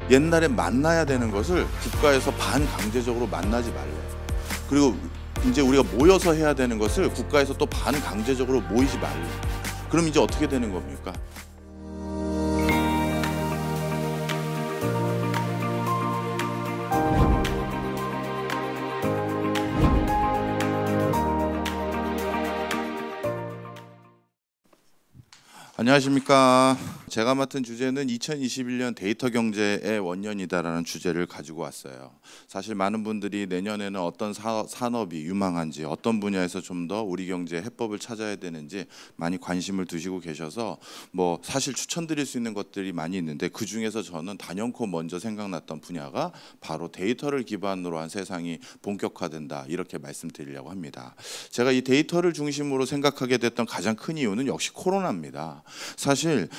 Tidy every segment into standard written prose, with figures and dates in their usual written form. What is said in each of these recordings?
옛날에 만나야 되는 것을 국가에서 반강제적으로 만나지 말래요. 그리고 이제 우리가 모여서 해야 되는 것을 국가에서 또 반강제적으로 모이지 말래요. 그럼 이제 어떻게 되는 겁니까? 안녕하십니까. 제가 맡은 주제는 2021년 데이터 경제의 원년이다라는 주제를 가지고 왔어요. 사실 많은 분들이 내년에는 어떤 산업이 유망한지, 어떤 분야에서 좀 더 우리 경제의 해법을 찾아야 되는지 많이 관심을 두시고 계셔서 사실 추천드릴 수 있는 것들이 많이 있는데, 그 중에서 저는 단연코 먼저 생각났던 분야가 바로 데이터를 기반으로 한 세상이 본격화된다, 이렇게 말씀드리려고 합니다. 제가 이 데이터를 중심으로 생각하게 됐던 가장 큰 이유는 역시 코로나입니다. 사실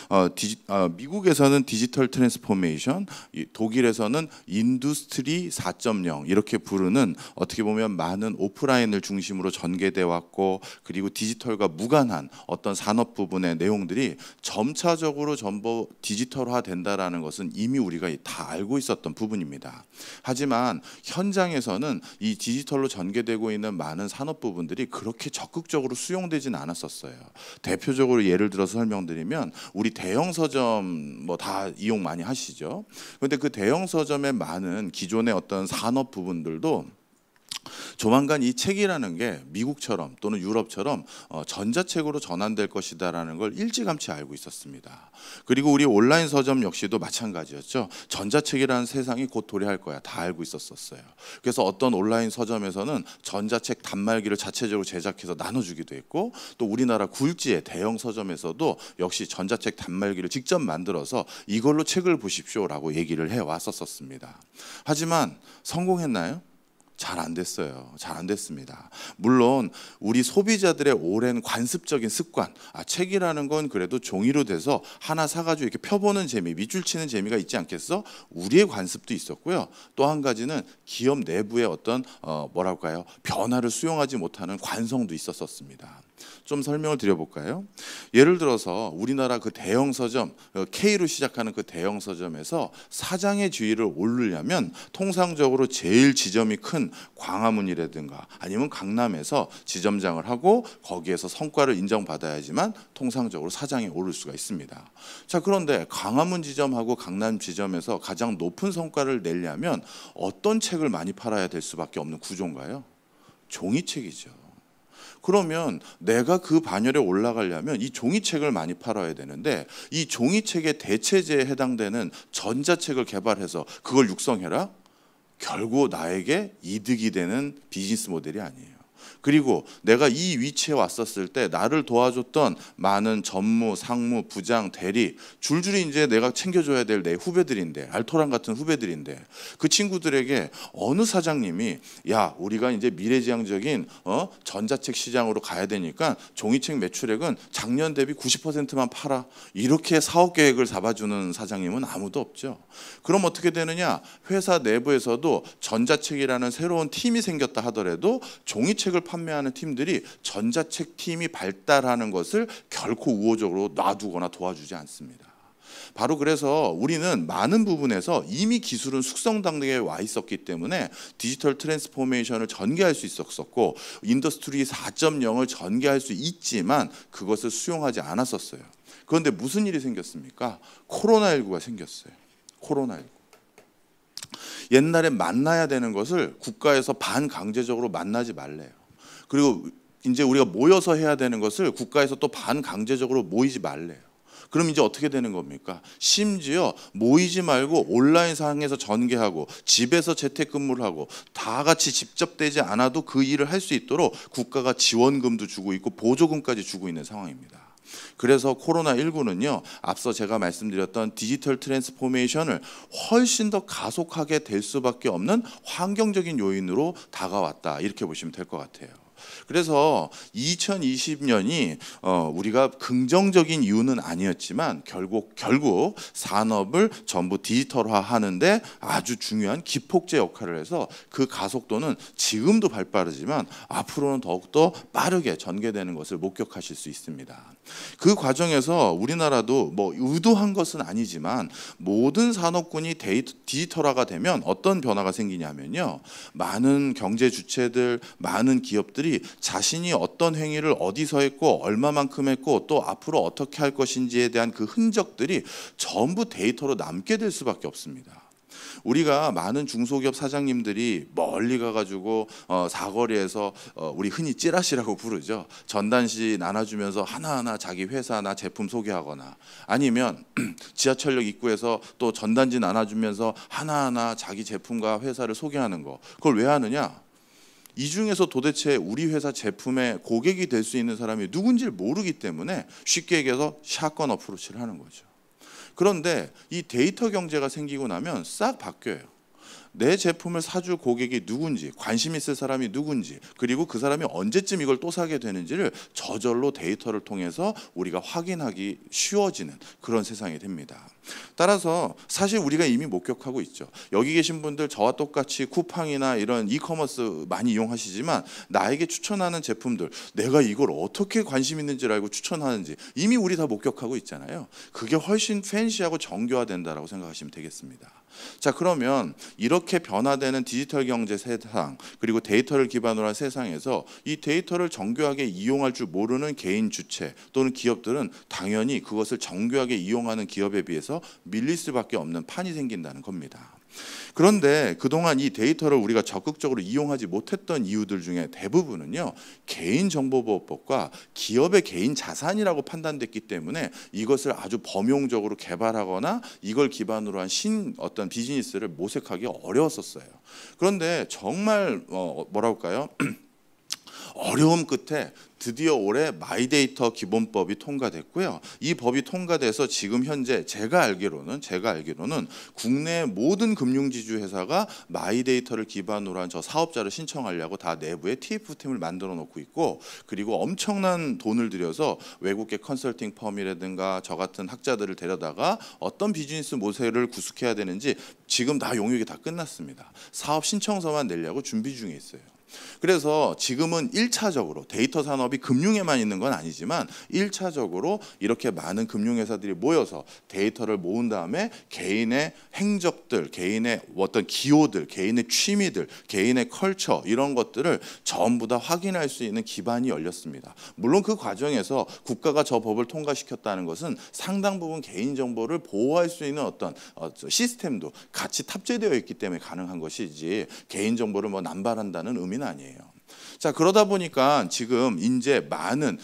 미국에서는 디지털 트랜스포메이션, 독일에서는 인더스트리 4.0 이렇게 부르는, 어떻게 보면 많은 오프라인을 중심으로 전개돼 왔고, 그리고 디지털과 무관한 어떤 산업 부분의 내용들이 점차적으로 전부 디지털화 된다라는 것은 이미 우리가 다 알고 있었던 부분입니다. 하지만 현장에서는 이 디지털로 전개되고 있는 많은 산업 부분들이 그렇게 적극적으로 수용되진 않았었어요. 대표적으로 예를 들어서 설명드리면, 우리 대형 서점 다 이용 많이 하시죠. 그런데 그 대형 서점의 많은 기존의 어떤 산업 부분들도 조만간 이 책이라는 게 미국처럼 또는 유럽처럼 전자책으로 전환될 것이다라는 걸 일찌감치 알고 있었습니다. 그리고 우리 온라인 서점 역시도 마찬가지였죠. 전자책이라는 세상이 곧 도래할 거야, 다 알고 있었어요. 그래서 어떤 온라인 서점에서는 전자책 단말기를 자체적으로 제작해서 나눠주기도 했고, 또 우리나라 굴지의 대형 서점에서도 역시 전자책 단말기를 직접 만들어서 이걸로 책을 보십시오라고 얘기를 해왔었습니다. 하지만 성공했나요? 잘 안 됐어요. 잘 안 됐습니다. 물론 우리 소비자들의 오랜 관습적인 습관, 책이라는 건 그래도 종이로 돼서 하나 사가지고 이렇게 펴보는 재미, 밑줄 치는 재미가 있지 않겠어? 우리의 관습도 있었고요. 또 한 가지는 기업 내부의 어떤 변화를 수용하지 못하는 관성도 있었습니다. 좀 설명을 드려볼까요? 예를 들어서 우리나라 그 대형 서점, K로 시작하는 그 대형 서점에서 사장의 지위를 오르려면 통상적으로 제일 지점이 큰 광화문이라든가 아니면 강남에서 지점장을 하고 거기에서 성과를 인정받아야지만 통상적으로 사장에 오를 수가 있습니다. 자, 그런데 광화문 지점하고 강남 지점에서 가장 높은 성과를 내려면 어떤 책을 많이 팔아야 될 수밖에 없는 구조인가요? 종이책이죠. 그러면 내가 그 반열에 올라가려면 이 종이책을 많이 팔아야 되는데, 이 종이책의 대체제에 해당되는 전자책을 개발해서 그걸 육성해라? 결국 나에게 이득이 되는 비즈니스 모델이 아니에요. 그리고 내가 이 위치에 왔었을 때 나를 도와줬던 많은 전무, 상무, 부장, 대리, 줄줄이 이제 내가 챙겨줘야 될 내 후배들인데, 알토란 같은 후배들인데, 그 친구들에게 어느 사장님이 야, 우리가 이제 미래지향적인 전자책 시장으로 가야 되니까 종이책 매출액은 작년 대비 90%만 팔아, 이렇게 사업 계획을 잡아주는 사장님은 아무도 없죠. 그럼 어떻게 되느냐? 회사 내부에서도 전자책이라는 새로운 팀이 생겼다 하더라도 종이책을 판매하는 팀들이 전자책 팀이 발달하는 것을 결코 우호적으로 놔두거나 도와주지 않습니다. 바로 그래서 우리는 많은 부분에서 이미 기술은 숙성 단계에 와 있었기 때문에 디지털 트랜스포메이션을 전개할 수 있었고, 인더스트리 4.0을 전개할 수 있지만 그것을 수용하지 않았었어요. 그런데 무슨 일이 생겼습니까? 코로나19가 생겼어요. 코로나19. 옛날에 만나야 되는 것을 국가에서 반강제적으로 만나지 말래요. 그리고 이제 우리가 모여서 해야 되는 것을 국가에서 또 반강제적으로 모이지 말래요. 그럼 이제 어떻게 되는 겁니까? 심지어 모이지 말고 온라인상에서 전개하고 집에서 재택근무를 하고 다 같이 직접되지 않아도 그 일을 할 수 있도록 국가가 지원금도 주고 있고 보조금까지 주고 있는 상황입니다. 그래서 코로나19는요, 앞서 제가 말씀드렸던 디지털 트랜스포메이션을 훨씬 더 가속하게 될 수밖에 없는 환경적인 요인으로 다가왔다, 이렇게 보시면 될 것 같아요. 그래서 2020년이 우리가 긍정적인 이유는 아니었지만 결국 산업을 전부 디지털화하는데 아주 중요한 기폭제 역할을 해서 그 가속도는 지금도 발빠르지만 앞으로는 더욱더 빠르게 전개되는 것을 목격하실 수 있습니다. 그 과정에서 우리나라도 뭐 의도한 것은 아니지만 모든 산업군이 디지털화가 되면 어떤 변화가 생기냐면요, 많은 경제 주체들, 많은 기업들이 자신이 어떤 행위를 어디서 했고 얼마만큼 했고 또 앞으로 어떻게 할 것인지에 대한 그 흔적들이 전부 데이터로 남게 될 수밖에 없습니다. 우리가 많은 중소기업 사장님들이 멀리 가가지고 사거리에서 우리 흔히 찌라시라고 부르죠. 전단지 나눠주면서 하나하나 자기 회사나 제품 소개하거나, 아니면 지하철역 입구에서 또 전단지 나눠주면서 하나하나 자기 제품과 회사를 소개하는 거. 그걸 왜 하느냐? 이 중에서 도대체 우리 회사 제품의 고객이 될 수 있는 사람이 누군지를 모르기 때문에 쉽게 얘기해서 샷건 어프로치를 하는 거죠. 그런데 이 데이터 경제가 생기고 나면 싹 바뀌어요. 내 제품을 사줄 고객이 누군지, 관심 있을 사람이 누군지, 그리고 그 사람이 언제쯤 이걸 또 사게 되는지를 저절로 데이터를 통해서 우리가 확인하기 쉬워지는 그런 세상이 됩니다. 따라서 사실 우리가 이미 목격하고 있죠. 여기 계신 분들 저와 똑같이 쿠팡이나 이런 이커머스 많이 이용하시지만 나에게 추천하는 제품들, 내가 이걸 어떻게 관심 있는지를 알고 추천하는지 이미 우리 다 목격하고 있잖아요. 그게 훨씬 팬시하고 정교화된다라고 생각하시면 되겠습니다. 자, 그러면 이렇게 변화되는 디지털 경제 세상, 그리고 데이터를 기반으로 한 세상에서 이 데이터를 정교하게 이용할 줄 모르는 개인 주체 또는 기업들은 당연히 그것을 정교하게 이용하는 기업에 비해서 밀릴 수밖에 없는 판이 생긴다는 겁니다. 그런데 그동안 이 데이터를 우리가 적극적으로 이용하지 못했던 이유들 중에 대부분은요, 개인정보보호법과 기업의 개인 자산이라고 판단됐기 때문에 이것을 아주 범용적으로 개발하거나 이걸 기반으로 한 어떤 비즈니스를 모색하기 어려웠었어요. 그런데 정말 뭐라고 할까요? 어려움 끝에 드디어 올해 마이데이터 기본법이 통과됐고요. 이 법이 통과돼서 지금 현재 제가 알기로는 국내 모든 금융지주 회사가 마이데이터를 기반으로 한 저 사업자를 신청하려고 다 내부에 TF팀을 만들어 놓고 있고, 그리고 엄청난 돈을 들여서 외국계 컨설팅 펌이라든가 저 같은 학자들을 데려다가 어떤 비즈니스 모델을 구축해야 되는지 지금 다 용역이 다 끝났습니다. 사업 신청서만 내려고 준비 중에 있어요. 그래서 지금은 1차적으로 데이터 산업이 금융에만 있는 건 아니지만 1차적으로 이렇게 많은 금융회사들이 모여서 데이터를 모은 다음에 개인의 행적들, 개인의 어떤 기호들, 개인의 취미들, 개인의 컬처 이런 것들을 전부 다 확인할 수 있는 기반이 열렸습니다. 물론 그 과정에서 국가가 저 법을 통과시켰다는 것은 상당 부분 개인정보를 보호할 수 있는 어떤 시스템도 같이 탑재되어 있기 때문에 가능한 것이지 개인정보를 뭐 남발한다는 의미는 아니에요. 자, 그러다 보니까 지금 이제 많은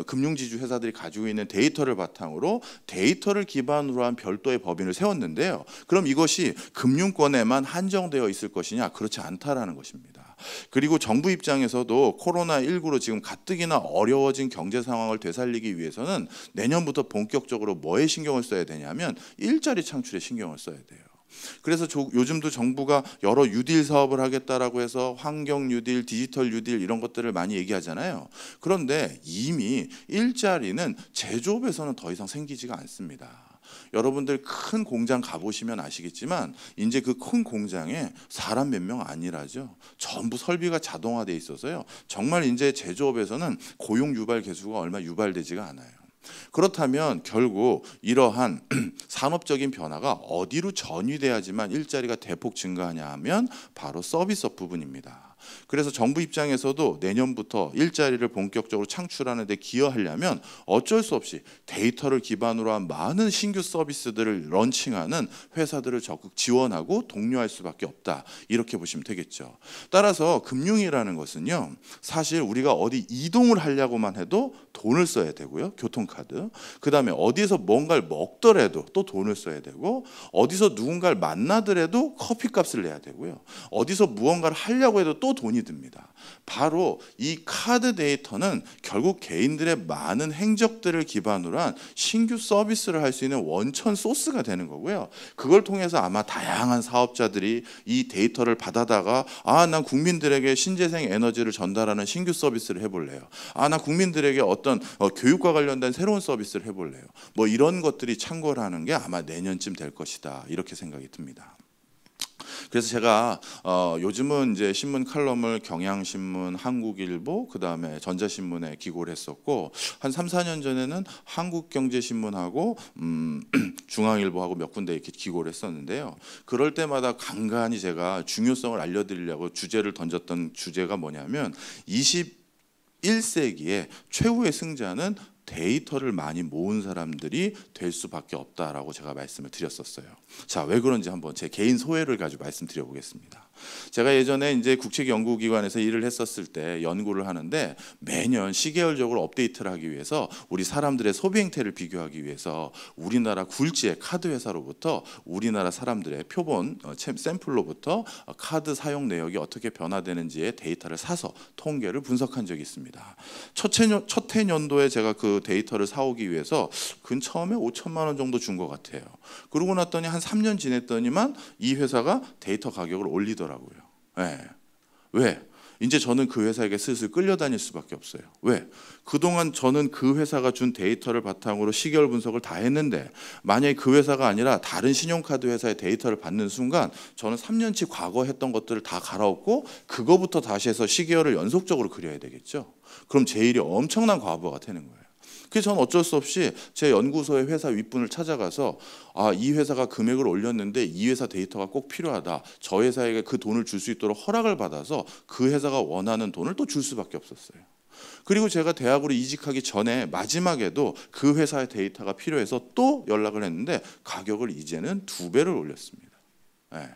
금융지주 회사들이 가지고 있는 데이터를 바탕으로 데이터를 기반으로 한 별도의 법인을 세웠는데요. 그럼 이것이 금융권에만 한정되어 있을 것이냐? 그렇지 않다라는 것입니다. 그리고 정부 입장에서도 코로나19로 지금 가뜩이나 어려워진 경제 상황을 되살리기 위해서는 내년부터 본격적으로 뭐에 신경을 써야 되냐면 일자리 창출에 신경을 써야 돼요. 그래서 요즘도 정부가 여러 뉴딜 사업을 하겠다라고 해서 환경 뉴딜, 디지털 뉴딜 이런 것들을 많이 얘기하잖아요. 그런데 이미 일자리는 제조업에서는 더 이상 생기지가 않습니다. 여러분들 큰 공장 가보시면 아시겠지만 이제 그 큰 공장에 사람 몇 명 안 일하죠. 전부 설비가 자동화돼 있어서요. 정말 이제 제조업에서는 고용 유발 개수가 얼마 유발되지가 않아요. 그렇다면 결국 이러한 산업적인 변화가 어디로 전이돼야지만 일자리가 대폭 증가하냐 하면 바로 서비스업 부분입니다. 그래서 정부 입장에서도 내년부터 일자리를 본격적으로 창출하는 데 기여하려면 어쩔 수 없이 데이터를 기반으로 한 많은 신규 서비스들을 런칭하는 회사들을 적극 지원하고 독려할 수밖에 없다. 이렇게 보시면 되겠죠. 따라서 금융이라는 것은요, 사실 우리가 어디 이동을 하려고만 해도 돈을 써야 되고요. 교통카드. 그 다음에 어디서 뭔가를 먹더라도 또 돈을 써야 되고, 어디서 누군가를 만나더라도 커피값을 내야 되고요. 어디서 무언가를 하려고 해도 또 또 돈이 듭니다. 바로 이 카드 데이터는 결국 개인들의 많은 행적들을 기반으로 한 신규 서비스를 할 수 있는 원천 소스가 되는 거고요. 그걸 통해서 아마 다양한 사업자들이 이 데이터를 받아다가 난 국민들에게 신재생 에너지를 전달하는 신규 서비스를 해볼래요. 나 국민들에게 어떤 교육과 관련된 새로운 서비스를 해볼래요. 뭐 이런 것들이 창궐하는 게 아마 내년쯤 될 것이다, 이렇게 생각이 듭니다. 그래서 제가 요즘은 이제 신문 칼럼을 경향신문, 한국일보, 그다음에 전자신문에 기고를 했었고, 한 3, 4년 전에는 한국경제신문하고 중앙일보하고 몇 군데 이렇게 기고를 했었는데요. 그럴 때마다 간간히 제가 중요성을 알려드리려고 주제를 던졌던 주제가 뭐냐면 21세기의 최후의 승자는 데이터를 많이 모은 사람들이 될 수밖에 없다라고 제가 말씀을 드렸었어요. 자, 왜 그런지 한번 제 개인 소회를 가지고 말씀드려 보겠습니다. 제가 예전에 이제 국책연구기관에서 일을 했었을 때 연구를 하는데, 매년 시계열적으로 업데이트를 하기 위해서 우리 사람들의 소비 행태를 비교하기 위해서 우리나라 굴지의 카드 회사로부터 우리나라 사람들의 표본 샘플로부터 카드 사용 내역이 어떻게 변화되는지의 데이터를 사서 통계를 분석한 적이 있습니다. 첫 해년도에 제가 그 데이터를 사오기 위해서 근처음에 5천만 원 정도 준 것 같아요. 그러고 났더니 한 3년 지냈더니만 이 회사가 데이터 가격을 올리더라고요. 네. 왜? 이제 저는 그 회사에게 슬슬 끌려다닐 수밖에 없어요. 왜? 그동안 저는 그 회사가 준 데이터를 바탕으로 시계열 분석을 다 했는데, 만약에 그 회사가 아니라 다른 신용카드 회사의 데이터를 받는 순간 저는 3년치 과거 했던 것들을 다 갈아엎고 그거부터 다시 해서 시계열을 연속적으로 그려야 되겠죠. 그럼 제 일이 엄청난 과부하가 되는 거예요. 그래서 저는 어쩔 수 없이 제 연구소의 회사 윗분을 찾아가서 이 회사가 금액을 올렸는데 이 회사 데이터가 꼭 필요하다. 저 회사에게 그 돈을 줄 수 있도록 허락을 받아서 그 회사가 원하는 돈을 또 줄 수밖에 없었어요. 그리고 제가 대학으로 이직하기 전에 마지막에도 그 회사의 데이터가 필요해서 또 연락을 했는데 가격을 이제는 2배를 올렸습니다. 네.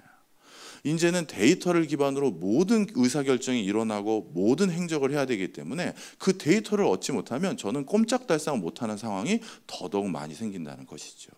이제는 데이터를 기반으로 모든 의사결정이 일어나고 모든 행적을 해야 되기 때문에 그 데이터를 얻지 못하면 저는 꼼짝달싹 못하는 상황이 더더욱 많이 생긴다는 것이죠.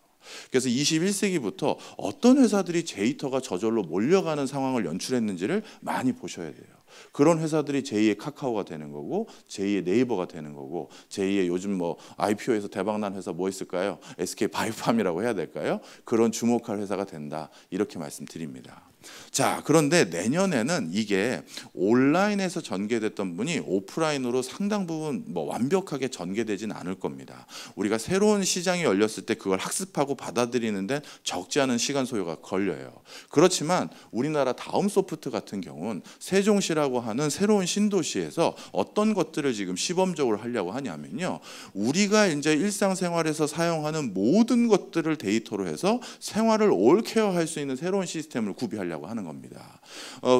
그래서 21세기부터 어떤 회사들이 데이터가 저절로 몰려가는 상황을 연출했는지를 많이 보셔야 돼요. 그런 회사들이 제2의 카카오가 되는 거고, 제2의 네이버가 되는 거고, 제2의 요즘 뭐 IPO에서 대박난 회사 뭐 있을까요? SK바이오팜이라고 해야 될까요? 그런 주목할 회사가 된다, 이렇게 말씀드립니다. 자, 그런데 내년에는 이게 온라인에서 전개됐던 분이 오프라인으로 상당 부분 완벽하게 전개되진 않을 겁니다. 우리가 새로운 시장이 열렸을 때 그걸 학습하고 받아들이는데 적지 않은 시간 소요가 걸려요. 그렇지만 우리나라 다음소프트 같은 경우는 세종시라고 하는 새로운 신도시에서 어떤 것들을 지금 시범적으로 하려고 하냐면요, 우리가 이제 일상생활에서 사용하는 모든 것들을 데이터로 해서 생활을 올케어할 수 있는 새로운 시스템을 구비하려고 하는 겁니다.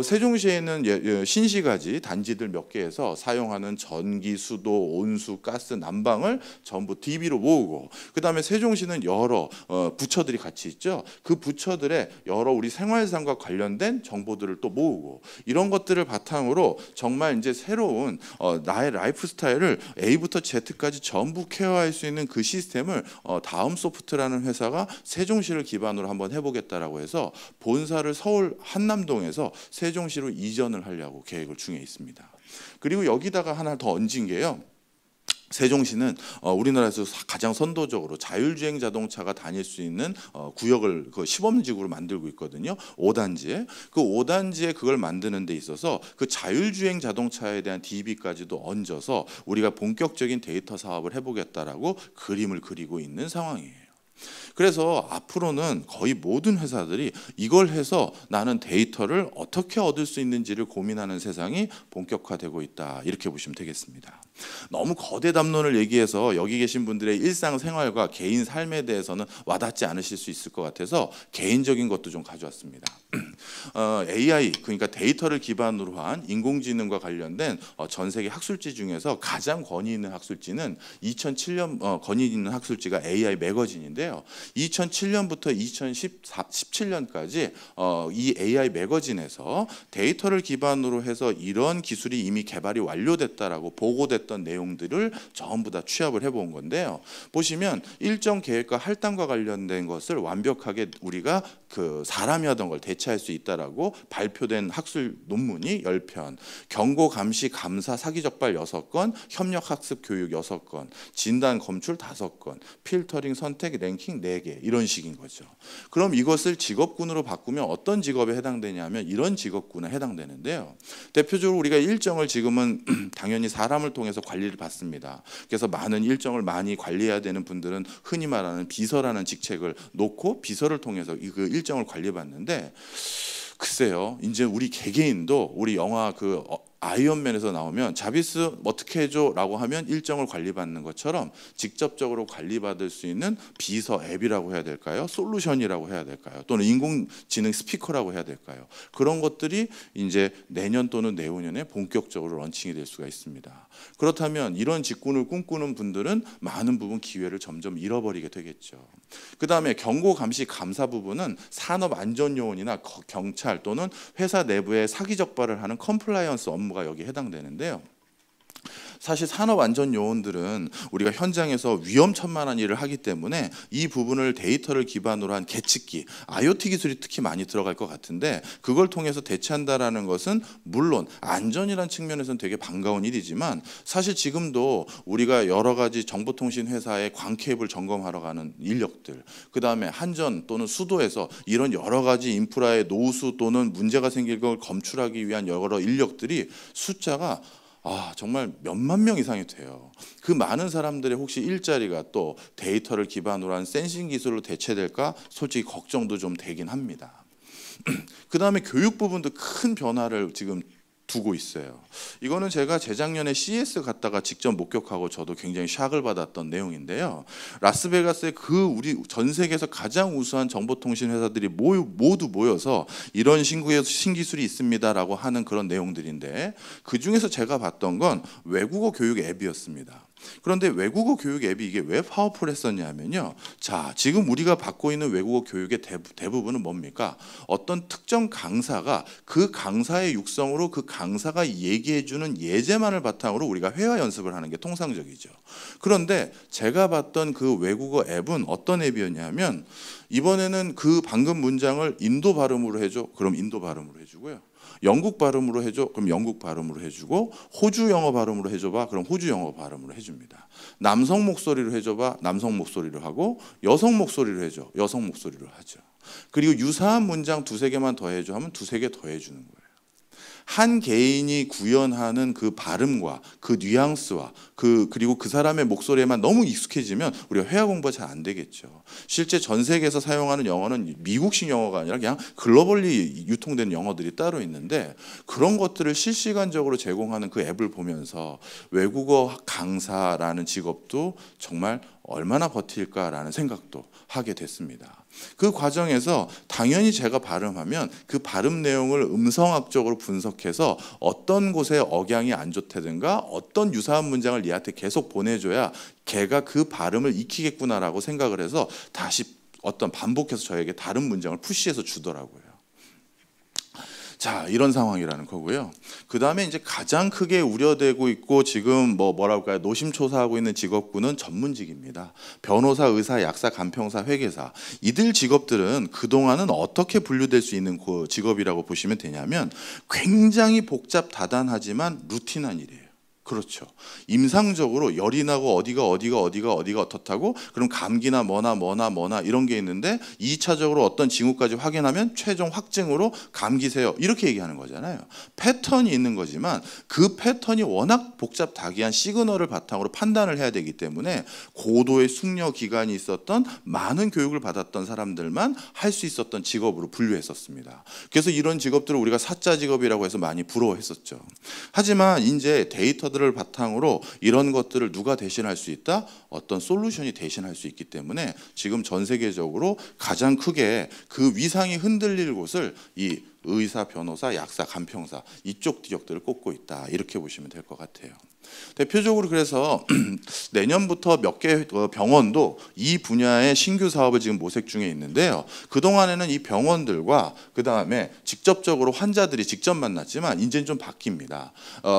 세종시에는 신시가지 단지들 몇 개에서 사용하는 전기, 수도, 온수, 가스, 난방을 전부 DB로 모으고, 그 다음에 세종시는 여러 부처들이 같이 있죠. 그 부처들의 여러 우리 생활상과 관련된 정보들을 또 모으고, 이런 것들을 바탕으로 정말 이제 새로운 나의 라이프 스타일을 A부터 Z까지 전부 케어할 수 있는 그 시스템을 다음소프트라는 회사가 세종시를 기반으로 한번 해보겠다라고 해서 본사를 서울 한남동에서 세종시로 이전을 하려고 계획을 중에 있습니다. 그리고 여기다가 하나 더 얹은 게요, 세종시는 우리나라에서 가장 선도적으로 자율주행 자동차가 다닐 수 있는 구역을 그 시범지구로 만들고 있거든요. 5단지에. 그 5단지에 그걸 만드는 데 있어서 그 자율주행 자동차에 대한 DB까지도 얹어서 우리가 본격적인 데이터 사업을 해보겠다라고 그림을 그리고 있는 상황이에요. 그래서 앞으로는 거의 모든 회사들이 이걸 해서 나는 데이터를 어떻게 얻을 수 있는지를 고민하는 세상이 본격화되고 있다, 이렇게 보시면 되겠습니다. 너무 거대 담론을 얘기해서 여기 계신 분들의 일상생활과 개인 삶에 대해서는 와닿지 않으실 수 있을 것 같아서 개인적인 것도 좀 가져왔습니다. AI, 그러니까 데이터를 기반으로 한 인공지능과 관련된 전 세계 학술지 중에서 가장 권위 있는 학술지는 2007년 권위 있는 학술지가 AI 매거진인데요. 2007년부터 2017년까지 이 AI 매거진에서 데이터를 기반으로 해서 이런 기술이 이미 개발이 완료됐다라고 보고됐던 내용들을 전부 다 취합을 해본 건데요. 보시면 일정 계획과 할당과 관련된 것을 완벽하게 우리가 그 사람이 하던 걸 대체할 수 있다. 있다라고 발표된 학술 논문이 10편, 경고 감시 감사 사기 적발 6건, 협력 학습 교육 6건, 진단 검출 5건, 필터링 선택 랭킹 4개 이런 식인 거죠. 그럼 이것을 직업군으로 바꾸면 어떤 직업에 해당되냐면 이런 직업군에 해당되는데요. 대표적으로 우리가 일정을 지금은 당연히 사람을 통해서 관리를 받습니다. 그래서 많은 일정을 많이 관리해야 되는 분들은 흔히 말하는 비서라는 직책을 놓고 비서를 통해서 그 일정을 관리받는데, 글쎄요, 이제 우리 개개인도 우리 영화 그 아이언맨에서 나오면 자비스 어떻게 해줘라고 하면 일정을 관리받는 것처럼 직접적으로 관리받을 수 있는 비서 앱이라고 해야 될까요? 솔루션이라고 해야 될까요? 또는 인공지능 스피커라고 해야 될까요? 그런 것들이 이제 내년 또는 내후년에 본격적으로 런칭이 될 수가 있습니다. 그렇다면 이런 직군을 꿈꾸는 분들은 많은 부분 기회를 점점 잃어버리게 되겠죠. 그 다음에 경고 감시 감사 부분은 산업안전요원이나 경찰 또는 회사 내부의 사기 적발을 하는 컴플라이언스 업무가 여기에 해당되는데요. 사실 산업안전요원들은 우리가 현장에서 위험천만한 일을 하기 때문에 이 부분을 데이터를 기반으로 한 계측기, IoT 기술이 특히 많이 들어갈 것 같은데, 그걸 통해서 대체한다라는 것은 물론 안전이라는 측면에서는 되게 반가운 일이지만, 사실 지금도 우리가 여러 가지 정보통신 회사의 광 케이블 점검하러 가는 인력들, 그 다음에 한전 또는 수도에서 이런 여러 가지 인프라의 노후 또는 문제가 생길 걸 검출하기 위한 여러 인력들이 숫자가 정말 몇만 명 이상이 돼요. 그 많은 사람들의 혹시 일자리가 또 데이터를 기반으로 한 센싱 기술로 대체될까 솔직히 걱정도 좀 되긴 합니다. 그 다음에 교육 부분도 큰 변화를 지금 두고 있어요. 이거는 제가 재작년에 CES 갔다가 직접 목격하고 저도 굉장히 샥을 받았던 내용인데요. 라스베가스에 우리 전 세계에서 가장 우수한 정보통신 회사들이 모두 모여서 이런 신기술이 있습니다라고 하는 그런 내용들인데, 그 중에서 제가 봤던 건 외국어 교육 앱이었습니다. 그런데 외국어 교육 앱이 이게 왜 파워풀했었냐면요. 자, 지금 우리가 받고 있는 외국어 교육의 대부분은 뭡니까? 어떤 특정 강사가 그 강사의 육성으로 그 강사가 얘기해주는 예제만을 바탕으로 우리가 회화 연습을 하는 게 통상적이죠. 그런데 제가 봤던 그 외국어 앱은 어떤 앱이었냐면, 이번에는 그 방금 문장을 인도 발음으로 해줘. 그럼 인도 발음으로 해주고요. 영국 발음으로 해줘. 그럼 영국 발음으로 해주고, 호주 영어 발음으로 해줘봐. 그럼 호주 영어 발음으로 해줍니다. 남성 목소리로 해줘봐. 남성 목소리로 하고, 여성 목소리로 해줘. 여성 목소리로 하죠. 그리고 유사한 문장 2-3개만 더 해줘 하면 2-3개 더 해주는 거예요. 한 개인이 구현하는 그 발음과 그 뉘앙스와 그리고 그 사람의 목소리에만 너무 익숙해지면 우리가 회화 공부가 잘 안 되겠죠. 실제 전 세계에서 사용하는 영어는 미국식 영어가 아니라 그냥 글로벌리 유통되는 영어들이 따로 있는데, 그런 것들을 실시간적으로 제공하는 그 앱을 보면서 외국어 강사라는 직업도 정말 얼마나 버틸까라는 생각도 하게 됐습니다. 그 과정에서 당연히 제가 발음하면 그 발음 내용을 음성학적으로 분석해서 어떤 곳에 억양이 안 좋다든가 어떤 유사한 문장을 얘한테 계속 보내줘야 걔가 그 발음을 익히겠구나라고 생각을 해서 다시 어떤 반복해서 저에게 다른 문장을 푸시해서 주더라고요. 자, 이런 상황이라는 거고요. 그 다음에 이제 가장 크게 우려되고 있고 지금 뭐랄까요, 노심초사하고 있는 직업군은 전문직입니다. 변호사, 의사, 약사, 간평사, 회계사. 이들 직업들은 그동안은 어떻게 분류될 수 있는 그 직업이라고 보시면 되냐면, 굉장히 복잡 다단하지만 루틴한 일이에요. 그렇죠. 임상적으로 열이 나고 어디가 어떻다고, 그럼 감기나 뭐나 이런 게 있는데 2차적으로 어떤 징후까지 확인하면 최종 확증으로 감기세요 이렇게 얘기하는 거잖아요. 패턴이 있는 거지만 그 패턴이 워낙 복잡다기한 시그널을 바탕으로 판단을 해야 되기 때문에 고도의 숙려 기간이 있었던, 많은 교육을 받았던 사람들만 할 수 있었던 직업으로 분류했었습니다. 그래서 이런 직업들을 우리가 사자 직업이라고 해서 많이 부러워했었죠. 하지만 이제 데이터들을 바탕으로 이런 것들을 누가 대신할 수 있다? 어떤 솔루션이 대신할 수 있기 때문에 지금 전 세계적으로 가장 크게 그 위상이 흔들릴 곳을 이 의사, 변호사, 약사, 간평사 이쪽 지역들을 꼽고 있다, 이렇게 보시면 될 것 같아요. 대표적으로 그래서 내년부터 몇 개 병원도 이 분야의 신규 사업을 지금 모색 중에 있는데요. 그동안에는 이 병원들과 그 다음에 직접적으로 환자들이 직접 만났지만 이제는 좀 바뀝니다.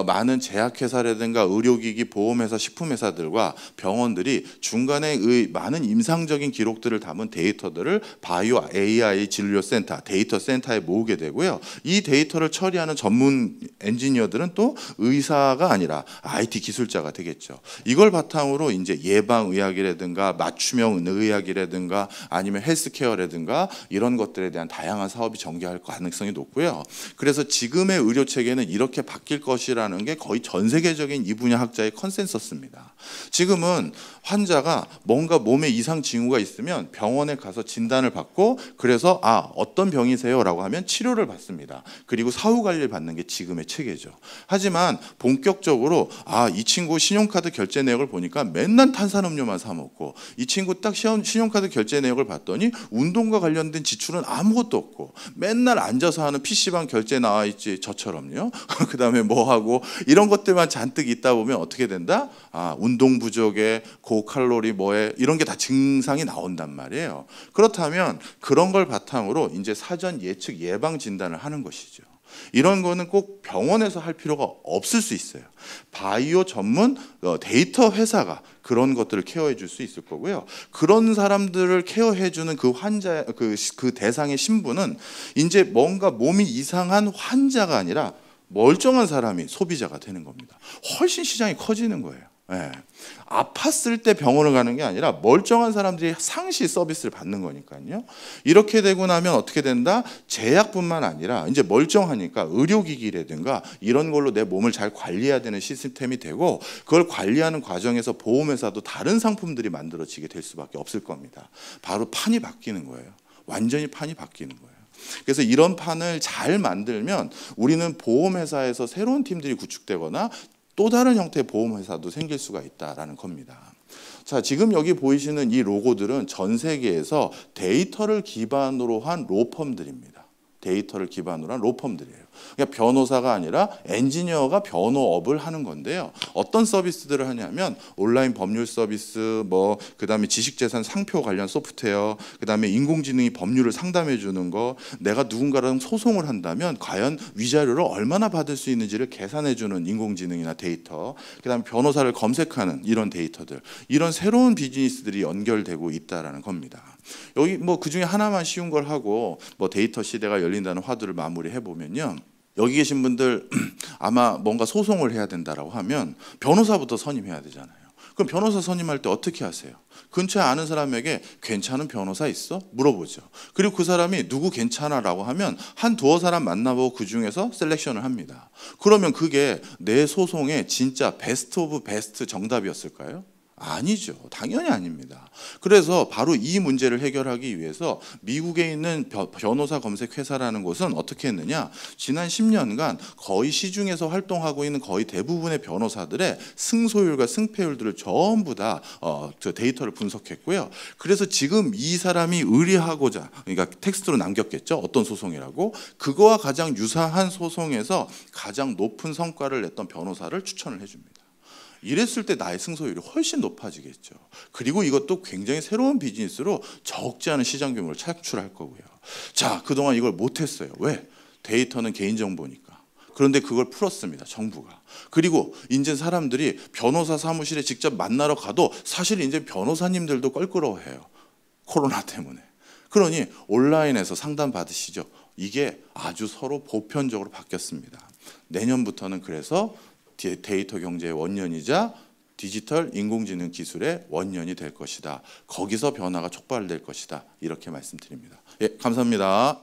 많은 제약회사라든가 의료기기, 보험회사, 식품회사들과 병원들이 중간에 많은 임상적인 기록들을 담은 데이터들을 바이오 AI 진료센터, 데이터 센터에 모으게 되고, 되고요. 이 데이터를 처리하는 전문 엔지니어들은 또 의사가 아니라 IT 기술자가 되겠죠. 이걸 바탕으로 이제 예방의학이라든가 맞춤형 의학이라든가 아니면 헬스케어라든가 이런 것들에 대한 다양한 사업이 전개할 가능성이 높고요. 그래서 지금의 의료 체계는 이렇게 바뀔 것이라는 게 거의 전 세계적인 이 분야 학자의 컨센서스입니다. 지금은 환자가 뭔가 몸에 이상 징후가 있으면 병원에 가서 진단을 받고 그래서 어떤 병이세요? 라고 하면 치료를 받습니다. 그리고 사후 관리를 받는 게 지금의 체계죠. 하지만 본격적으로 이 친구 신용카드 결제 내역을 보니까 맨날 탄산음료만 사 먹고 이 친구 딱 신용카드 결제 내역을 봤더니 운동과 관련된 지출은 아무것도 없고 맨날 앉아서 하는 PC방 결제 나와 있지 저처럼요. 그 다음에 뭐 하고 이런 것들만 잔뜩 있다 보면 어떻게 된다? 운동 부족에 고칼로리 뭐에 이런 게 다 증상이 나온단 말이에요. 그렇다면 그런 걸 바탕으로 이제 사전 예측 예방 진단을 하는 것이죠. 이런 거는 꼭 병원에서 할 필요가 없을 수 있어요. 바이오 전문 데이터 회사가 그런 것들을 케어해 줄 수 있을 거고요. 그런 사람들을 케어해 주는 그 환자 그 대상의 신분은 이제 뭔가 몸이 이상한 환자가 아니라 멀쩡한 사람이 소비자가 되는 겁니다. 훨씬 시장이 커지는 거예요. 아팠을 때 병원을 가는 게 아니라 멀쩡한 사람들이 상시 서비스를 받는 거니까요. 이렇게 되고 나면 어떻게 된다? 제약뿐만 아니라 이제 멀쩡하니까 의료기기라든가 이런 걸로 내 몸을 잘 관리해야 되는 시스템이 되고 그걸 관리하는 과정에서 보험회사도 다른 상품들이 만들어지게 될 수밖에 없을 겁니다. 바로 판이 바뀌는 거예요. 완전히 판이 바뀌는 거예요. 그래서 이런 판을 잘 만들면 우리는 보험회사에서 새로운 팀들이 구축되거나 또 다른 형태의 보험회사도 생길 수가 있다라는 겁니다. 자, 지금 여기 보이시는 이 로고들은 전 세계에서 데이터를 기반으로 한 로펌들입니다. 데이터를 기반으로 한 로펌들이에요. 그러니까 변호사가 아니라 엔지니어가 변호업을 하는 건데요. 어떤 서비스들을 하냐면 온라인 법률 서비스, 그다음에 지식재산 상표 관련 소프트웨어, 그다음에 인공지능이 법률을 상담해 주는 거, 내가 누군가랑 소송을 한다면 과연 위자료를 얼마나 받을 수 있는지를 계산해 주는 인공지능이나 데이터, 그다음에 변호사를 검색하는 이런 데이터들, 이런 새로운 비즈니스들이 연결되고 있다라는 겁니다. 여기 그 중에 하나만 쉬운 걸 하고 데이터 시대가 열린다는 화두를 마무리해 보면요. 여기 계신 분들 아마 뭔가 소송을 해야 된다라고 하면 변호사부터 선임해야 되잖아요. 그럼 변호사 선임할 때 어떻게 하세요? 근처에 아는 사람에게 괜찮은 변호사 있어? 물어보죠. 그리고 그 사람이 누구 괜찮아라고 하면 한 두어 사람 만나보고 그 중에서 셀렉션을 합니다. 그러면 그게 내 소송의 진짜 베스트 오브 베스트 정답이었을까요? 아니죠. 당연히 아닙니다. 그래서 바로 이 문제를 해결하기 위해서 미국에 있는 변호사 검색 회사라는 곳은 어떻게 했느냐? 지난 10년간 거의 시중에서 활동하고 있는 거의 대부분의 변호사들의 승소율과 승패율들을 전부 다 데이터를 분석했고요. 그래서 지금 이 사람이 의뢰하고자, 그러니까 텍스트로 남겼겠죠. 어떤 소송이라고. 그거와 가장 유사한 소송에서 가장 높은 성과를 냈던 변호사를 추천을 해줍니다. 이랬을 때 나의 승소율이 훨씬 높아지겠죠. 그리고 이것도 굉장히 새로운 비즈니스로 적지 않은 시장 규모를 창출할 거고요. 자, 그동안 이걸 못했어요. 왜? 데이터는 개인정보니까. 그런데 그걸 풀었습니다. 정부가. 그리고 이제 사람들이 변호사 사무실에 직접 만나러 가도 사실 이제 변호사님들도 껄끄러워해요. 코로나 때문에. 그러니 온라인에서 상담 받으시죠. 이게 아주 서로 보편적으로 바뀌었습니다. 내년부터는 그래서 데이터 경제의 원년이자 디지털 인공지능 기술의 원년이 될 것이다. 거기서 변화가 촉발될 것이다. 이렇게 말씀드립니다. 예, 감사합니다.